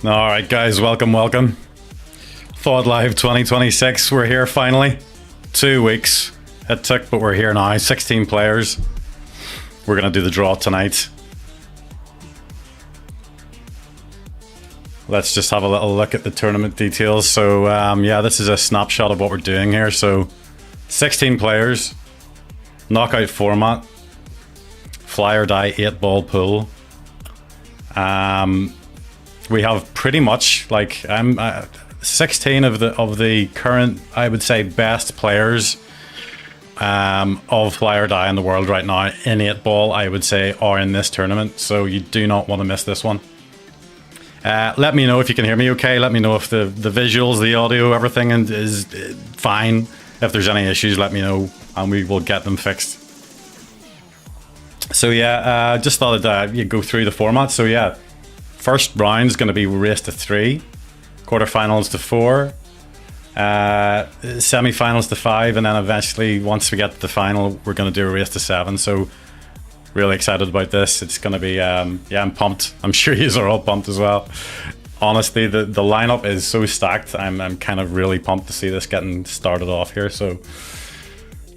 Alright guys, welcome. FOD Live 2026, we're here finally. 2 weeks it took, but we're here now. 16 players. We're gonna do the draw tonight. Let's just have a little look at the tournament details. So yeah, this is a snapshot of what we're doing here. So 16 players, knockout format, FlyOrDie 8-ball pool. We have pretty much like 16 of the current, I would say, best players of FlyOrDie in the world right now in 8-ball, I would say, are in this tournament. So you do not want to miss this one. Let me know if you can hear me okay. Let me know if the visuals, the audio, everything is fine. If there's any issues, let me know and we will get them fixed. So yeah, just thought I'd you go through the format. So yeah, first round is going to be race to 3, quarterfinals to 4, semi-finals to 5, and then eventually, once we get to the final, we're going to do a race to 7. So really excited about this. It's going to be, yeah, I'm pumped. I'm sure you are all pumped as well. Honestly, the lineup is so stacked. I'm kind of really pumped to see this getting started off here. So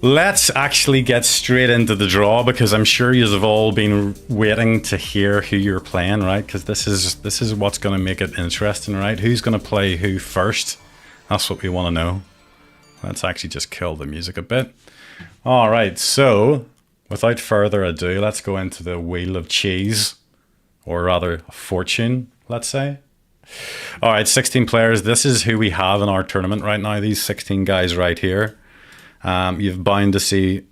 let's actually get straight into the draw, because I'm sure you have all been waiting to hear who you're playing, right? Because this is what's going to make it interesting, right? Who's going to play who first? That's what we want to know. Let's actually just kill the music a bit. All right, so without further ado, let's go into the Wheel of Cheese, or rather Fortune, let's say. All right, 16 players. This is who we have in our tournament right now. These 16 guys right here. You've bound to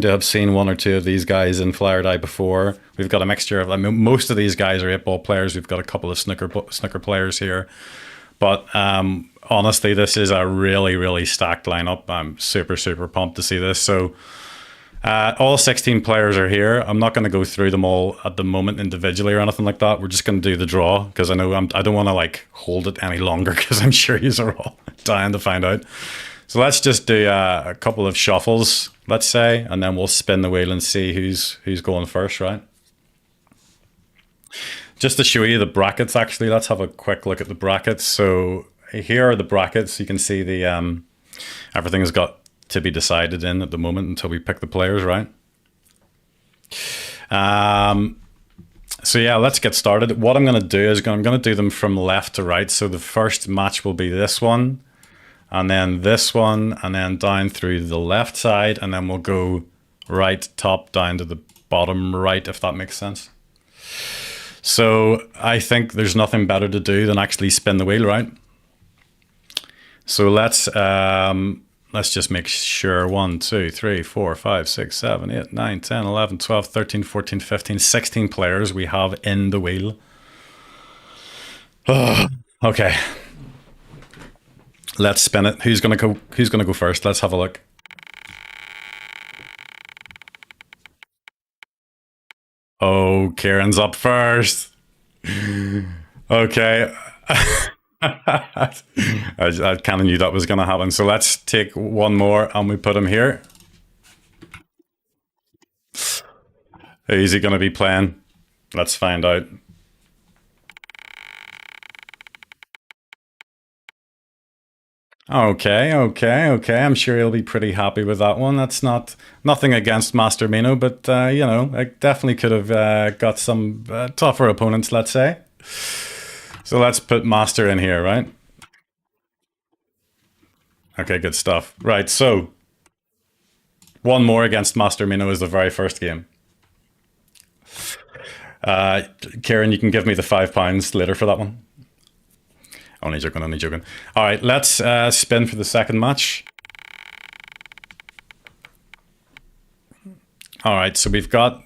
have seen one or two of these guys in FlyOrDie before. We've got a mixture of, I mean, most of these guys are 8-ball players. We've got a couple of snooker players here, but honestly, this is a really stacked lineup. I'm super pumped to see this. So all 16 players are here. I'm not going to go through them all at the moment individually or anything like that. We're just going to do the draw, because I know I don't want to like hold it any longer, because I'm sure you are all dying to find out. So let's just do a couple of shuffles, let's say, and then we'll spin the wheel and see who's going first, right? Just to show you the brackets, actually, let's have a quick look at the brackets. So here are the brackets. You can see the everything has got to be decided in at the moment until we pick the players, right? So yeah, let's get started. What I'm going to do is I'm going to do them from left to right. So the first match will be this one, and then this one, and then down through the left side, and then we'll go right top down to the bottom right, if that makes sense. So I think there's nothing better to do than actually spin the wheel, right? So let's just make sure 1, 2, 3, 4, 5, 6, 7, 8, 9, 10, 11, 12, 13, 14, 15, 16 players we have in the wheel. Oh, okay. Let's spin it. Who's gonna go first? Let's have a look. Oh, Kieran's up first. Okay. I kind of knew that was gonna happen. So let's take one more and we put him here. Who's he gonna be playing? Let's find out. Okay. I'm sure he'll be pretty happy with that one. That's nothing against Master Mino, but you know, I definitely could have got some tougher opponents, let's say. So let's put Master in here, right? Okay, good stuff. Right, so one more against Master Mino is the very first game. Kieran, you can give me the £5 later for that one. Only joking. All right, let's spin for the second match. All right, so we've got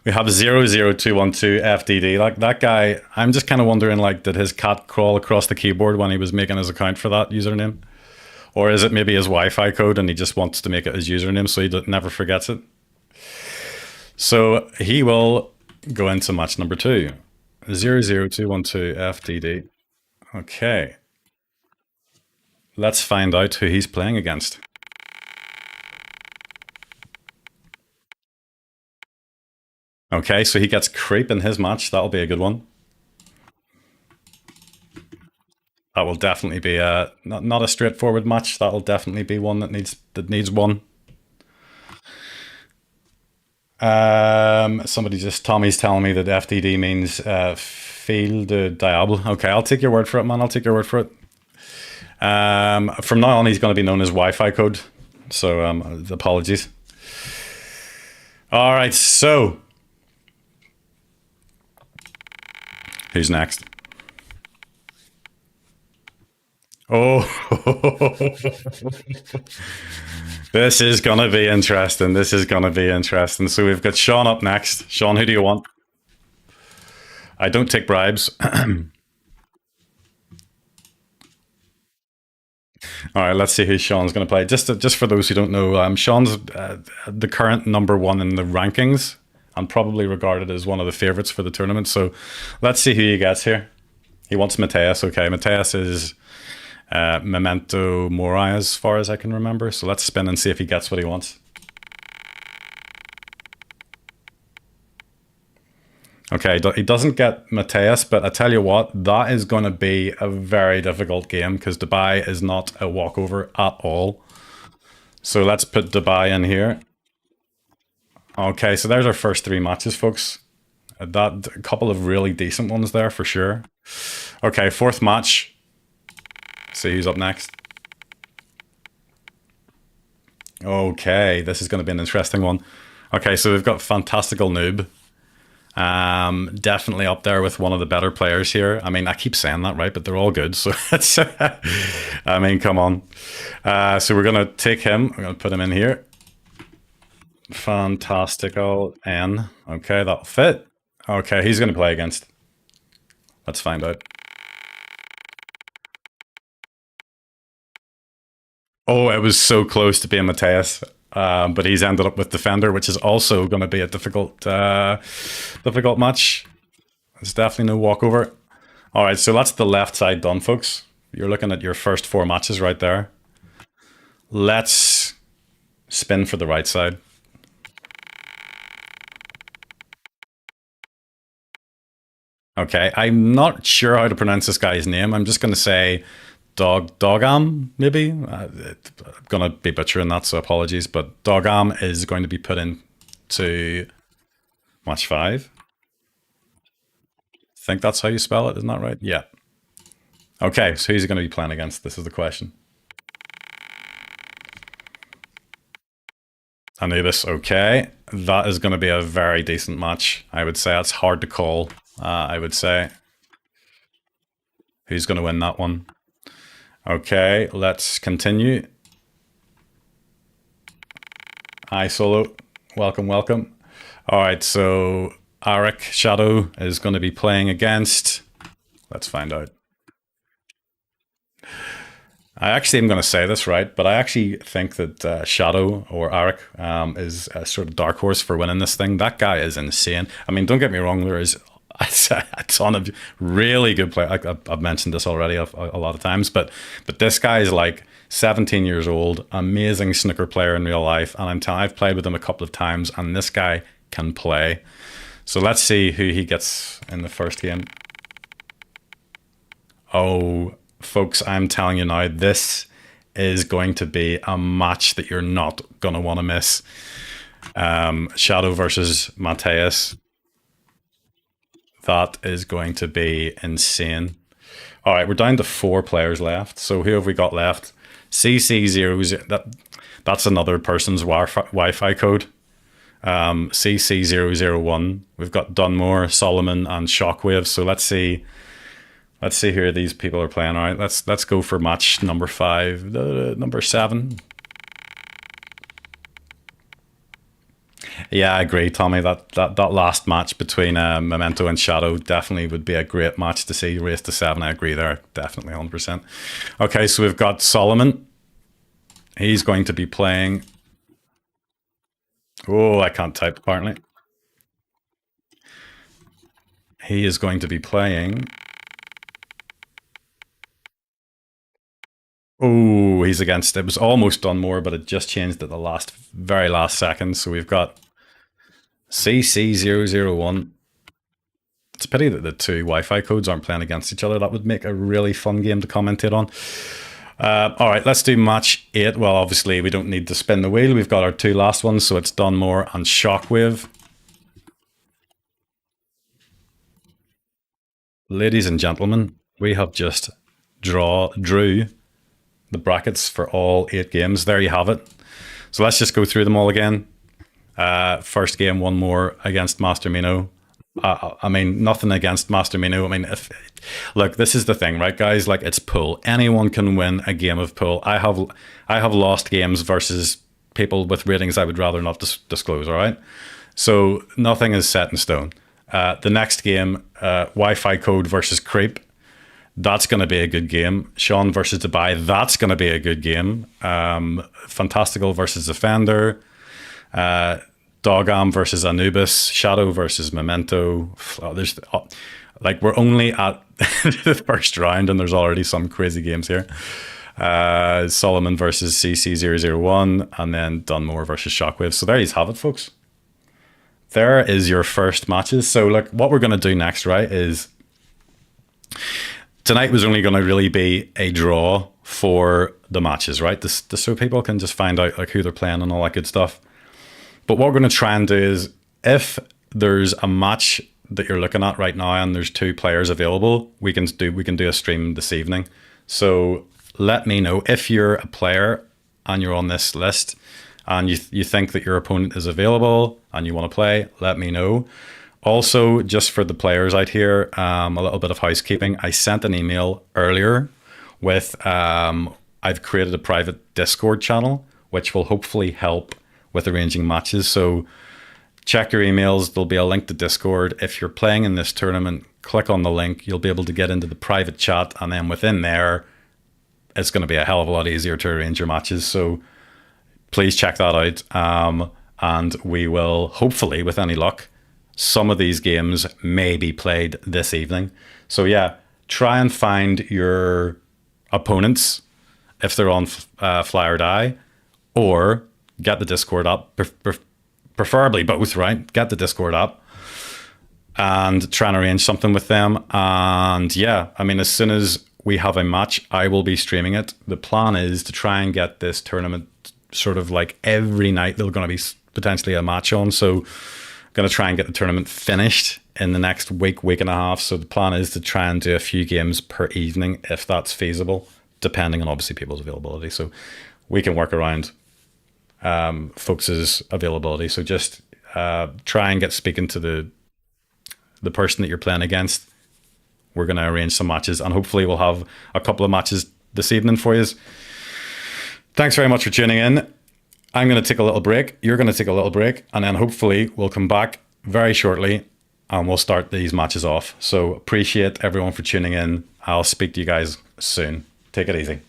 we have 00212 FDD. Like that guy, I'm just kind of wondering, like, did his cat crawl across the keyboard when he was making his account for that username, or is it maybe his Wi-Fi code and he just wants to make it his username so he never forgets it? So he will go into match number 2, 00212 FDD. Okay. Let's find out who he's playing against. Okay, so he gets creep in his match. That'll be a good one. That will definitely be a not a straightforward match. That will definitely be one that needs one. Tommy's telling me that FDD means fil de diable. Okay, I'll take your word for it, man. I'll take your word for it. From now on, he's going to be known as Wi-Fi code. So apologies. All right, so who's next? Oh, this is going to be interesting. This is going to be interesting. So we've got Sean up next. Sean, who do you want? I don't take bribes. All right, let's see who Sean's going to play. Just for those who don't know, Sean's the current number one in the rankings and probably regarded as one of the favorites for the tournament. So let's see who he gets here. He wants Mateus. Okay, Mateus is Memento Mori as far as I can remember. So let's spin and see if he gets what he wants. Okay, he doesn't get Mateus, but I tell you what, that is going to be a very difficult game because Dubai is not a walkover at all. So let's put Dubai in here. Okay, so there's our first three matches, folks. A couple of really decent ones there for sure. Okay, fourth match. See who's up next. Okay, this is going to be an interesting one. Okay, so we've got Fantastical Noob. Definitely up there with one of the better players here. I mean, I keep saying that, right? But they're all good. So it's, I mean, come on. So we're going to take him. We're going to put him in here. Fantastical N. Okay, that'll fit. Okay, he's going to play against. Let's find out. Oh, it was so close to being Mateus. But he's ended up with Defender, which is also going to be a difficult match. It's definitely no walkover. All right, so that's the left side done, folks. You're looking at your first four matches right there. Let's spin for the right side. Okay, I'm not sure how to pronounce this guy's name. I'm just going to say Dogam, maybe? I'm going to be butchering that, so apologies. But Dogam is going to be put into match 5. I think that's how you spell it, isn't that right? Yeah. Okay, so who's he going to be playing against? This is the question. Anubis, okay. That is going to be a very decent match, I would say. It's hard to call, I would say. Who's going to win that one? Okay, let's continue. Hi, Solo. Welcome, welcome. All right, so Arik Shadow is going to be playing against. Let's find out. I actually am going to say this right, but I actually think that Shadow or Arik is a sort of dark horse for winning this thing. That guy is insane. I mean, don't get me wrong, there is a ton of really good players. I've mentioned this already a lot of times, but this guy is like 17 years old, amazing snooker player in real life, and I've played with him a couple of times, and this guy can play. So let's see who he gets in the first game. Oh, folks, I'm telling you now, this is going to be a match that you're not going to want to miss. Shadow versus Mateus. That is going to be insane. All right, we're down to 4 players left. So who have we got left? CC0, that's another person's Wi-Fi code. CC001. We've got Dunmore, Solomon, and Shockwave. So let's see who these people are playing. All right, let's go for match number 5, number 7. Yeah, I agree, Tommy. That last match between Memento and Shadow definitely would be a great match to see. Race to 7, I agree there. Definitely, 100%. Okay, so we've got Solomon. He's going to be playing... Oh, I can't type, apparently. He is going to be playing... Oh, he's against... It was almost Dunmore, but it just changed at the very last second. So we've got CC001 It's a pity that the two Wi-Fi codes aren't playing against each other. That would make a really fun game to commentate on. All right, let's do match 8. Well, obviously, we don't need to spin the wheel. We've got our two last ones, so it's Dunmore and Shockwave. Ladies and gentlemen, we have just drew the brackets for all 8 games. There you have it. So let's just go through them all again. First game, one more against Master Mino. I mean, nothing against Master Mino. I mean, look, this is the thing, right, guys? Like, it's pool. Anyone can win a game of pool. I have lost games versus people with ratings I would rather not disclose. All right, so nothing is set in stone. The next game, Wi-Fi code versus Creep. That's going to be a good game. Sean versus Dubai. That's going to be a good game. Fantastical versus Defender. Dogam versus Anubis, Shadow versus Memento. There's like, we're only at the first round and there's already some crazy games here. Solomon versus CC001, and then Dunmore versus Shockwave. So there you have it, folks. There is your first matches. So look, what we're going to do next, right, is tonight was only going to really be a draw for the matches, right? So people can just find out like who they're playing and all that good stuff. But what we're going to try and do is, if there's a match that you're looking at right now and there's 2 players available, we can do a stream this evening. So let me know if you're a player and you're on this list and you think that your opponent is available and you want to play, let me know. Also, just for the players out here, a little bit of housekeeping. I sent an email earlier with, I've created a private Discord channel, which will hopefully help with arranging matches. So check your emails. There'll be a link to Discord. If you're playing in this tournament, click on the link. You'll be able to get into the private chat. And then within there, it's going to be a hell of a lot easier to arrange your matches. So please check that out. And we will, hopefully, with any luck, some of these games may be played this evening. So yeah, try and find your opponents if they're on FlyOrDie, or get the Discord up, preferably both, right? Get the Discord up and try and arrange something with them. And yeah, I mean, as soon as we have a match, I will be streaming it. The plan is to try and get this tournament sort of like every night. There's going to be potentially a match on. So I'm going to try and get the tournament finished in the next week and a half. So the plan is to try and do a few games per evening, if that's feasible, depending on obviously people's availability. So we can work around folks' availability. So just try and get speaking to the person that you're playing against. We're going to arrange some matches, and hopefully we'll have a couple of matches this evening for you. Thanks very much for tuning in. I'm going to take a little break. You're going to take a little break, and then hopefully we'll come back very shortly and we'll start these matches off. So appreciate everyone for tuning in. I'll speak to you guys soon. Take it easy.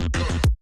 You